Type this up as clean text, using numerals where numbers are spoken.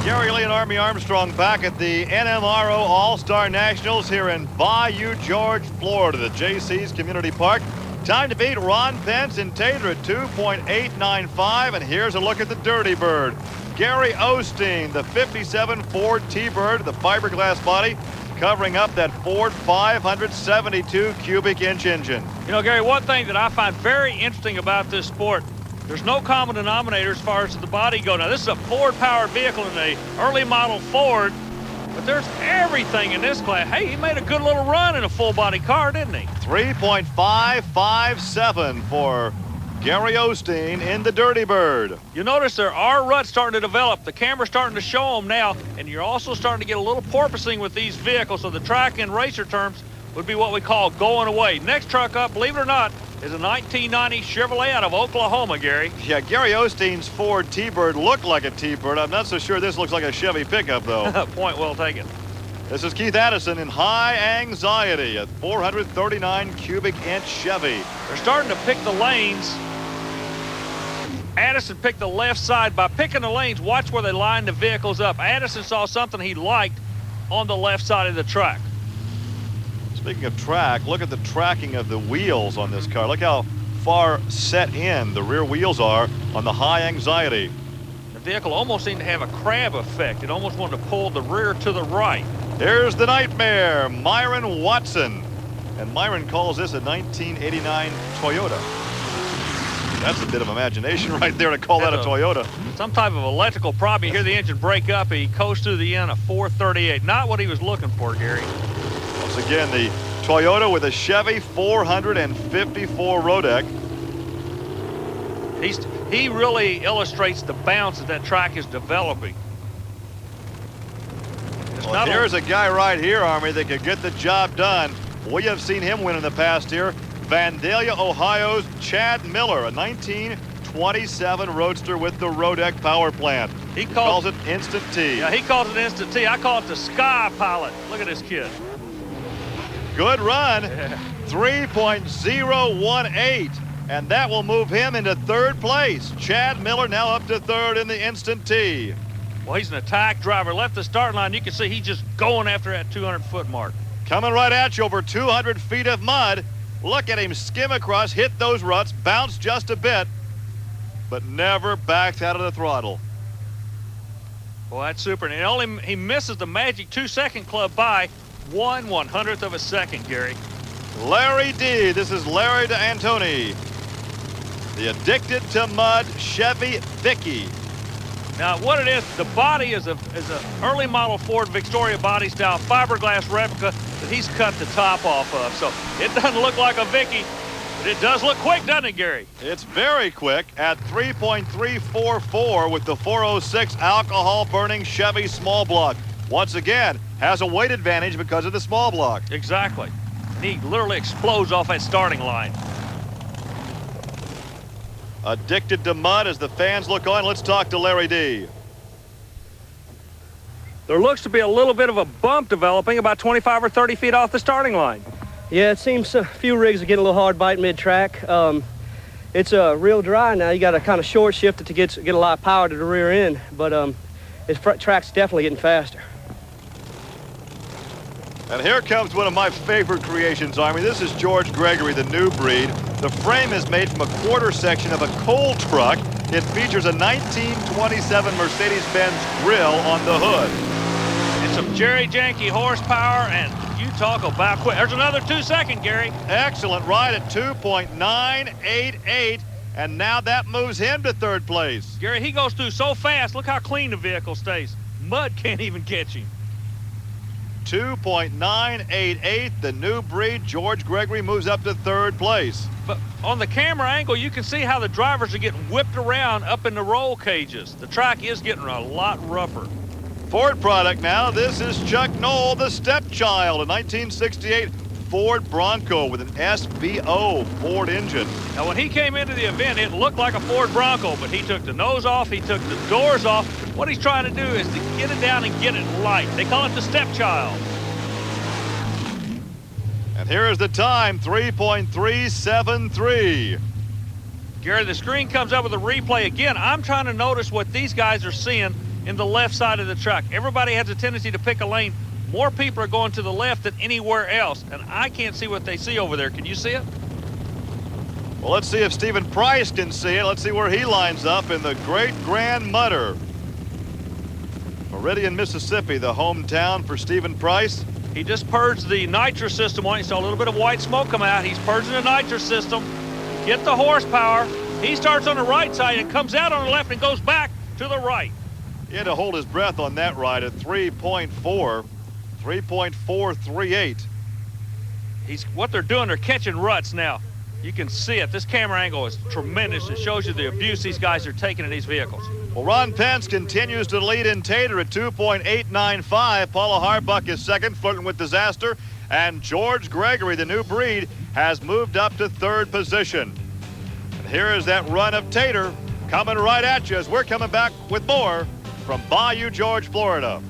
Gary Lee and Army Armstrong back at the NMRO All-Star Nationals here in Bayou George, Florida, the Jaycee's Community Park. Time to beat Ron Pence and Tater at 2.895, and here's a look at the Dirty Bird. Gary Osteen, the 57 Ford T-Bird, the fiberglass body, covering up that Ford 572 cubic inch engine. You know, Gary, one thing that I find very interesting about this sport, there's no common denominator as far as the body goes. Now, this is a Ford-powered vehicle in the early model Ford, but there's everything in this class. Hey, he made a good little run in a full-body car, didn't he? 3.557 for Gary Osteen in the Dirty Bird. You notice there are ruts starting to develop. The camera's starting to show them now, and you're also starting to get a little porpoising with these vehicles, so the track in racer terms would be what we call going away. Next truck up, believe it or not, is a 1990 Chevrolet out of Oklahoma, Gary. Yeah, Gary Osteen's Ford T-Bird looked like a T-Bird. I'm not so sure this looks like a Chevy pickup, though. Point well taken. This is Keith Addison in High Anxiety at 439 cubic inch Chevy. They're starting to pick the lanes. Addison picked the left side. By picking the lanes, watch where they line the vehicles up. Addison saw something he liked on the left side of the track. Speaking of track, look at the tracking of the wheels on this car. Look how far set in the rear wheels are on the High Anxiety. The vehicle almost seemed to have a crab effect. It almost wanted to pull the rear to the right. Here's the Nightmare, Myron Watson. And Myron calls this a 1989 Toyota. That's a bit of imagination right there to call that a Toyota. Some type of electrical problem. You hear the engine break up. He coasts through the end of 438. Not what he was looking for, Gary. Once again, the Toyota with a Chevy 454 Rodec. He really illustrates the bounce that track is developing. Well, here's a guy right here, Army, that could get the job done. We have seen him win in the past here. Vandalia, Ohio's Chad Miller, a 1927 Roadster with the Rodec power plant. He calls it Instant T. Yeah, he calls it Instant T. I call it the Sky Pilot. Look at this kid. Good run, yeah. 3.018, and that will move him into third place. Chad Miller now up to third in the Instant T. Well, he's an attack driver. Left the start line. You can see he's just going after that 200-foot mark. Coming right at you over 200 feet of mud. Look at him skim across, hit those ruts, bounce just a bit, but never backs out of the throttle. Well, that's super. And he misses the magic 2-second club by 1/100th of a second, Gary. Larry D. This is Larry D'Antoni. The Addicted to Mud Chevy Vicky. Now, what it is, the body is a early model Ford Victoria body style fiberglass replica that he's cut the top off of. So it doesn't look like a Vicky, but it does look quick, doesn't it, Gary? It's very quick at 3.344 with the 406 alcohol burning Chevy small block. Once again, has a weight advantage because of the small block. Exactly. He literally explodes off that starting line. Addicted to Mud as the fans look on. Let's talk to Larry D. There looks to be a little bit of a bump developing about 25 or 30 feet off the starting line. Yeah, it seems a few rigs are getting a little hard bite mid-track. It's real dry now. You got to kind of short shift it to get a lot of power to the rear end, but this track's definitely getting faster. And here comes one of my favorite creations, Army. This is George Gregory, the new breed. The frame is made from a quarter section of a coal truck. It features a 1927 Mercedes-Benz grill on the hood. And some Jerry Janky horsepower, and you talk about quick. There's another 2-second, Gary. Excellent ride at 2.988, and now that moves him to third place. Gary, he goes through so fast. Look how clean the vehicle stays. Mud can't even catch him. 2.988, the new breed. George Gregory moves up to third place. But on the camera angle, you can see how the drivers are getting whipped around up in the roll cages. The track is getting a lot rougher. Ford product now. This is Chuck Knoll, the stepchild, a 1968 Ford Bronco with an SVO Ford engine. Now, when he came into the event, it looked like a Ford Bronco, but he took the nose off, he took the doors off. What he's trying to do is to get it down and get it light. They call it the stepchild. And here is the time, 3.373. Gary, the screen comes up with a replay again. I'm trying to notice what these guys are seeing in the left side of the track. Everybody has a tendency to pick a lane. More people are going to the left than anywhere else, and I can't see what they see over there. Can you see it? Well, let's see if Stephen Price can see it. Let's see where he lines up in the Great Grand Mudder. Meridian, Mississippi, the hometown for Stephen Price. He just purged the nitrous system on it. You saw a little bit of white smoke come out. He's purging the nitrous system. Get the horsepower. He starts on the right side and comes out on the left and goes back to the right. He had to hold his breath on that ride at 3.438. What they're doing, they're catching ruts now. You can see it. This camera angle is tremendous. It shows you the abuse these guys are taking in these vehicles. Well, Ron Pence continues to lead in Tater at 2.895. Paula Harbuck is second, flirting with disaster. And George Gregory, the new breed, has moved up to third position. And here is that run of Tater coming right at you as we're coming back with more from Bayou George, Florida.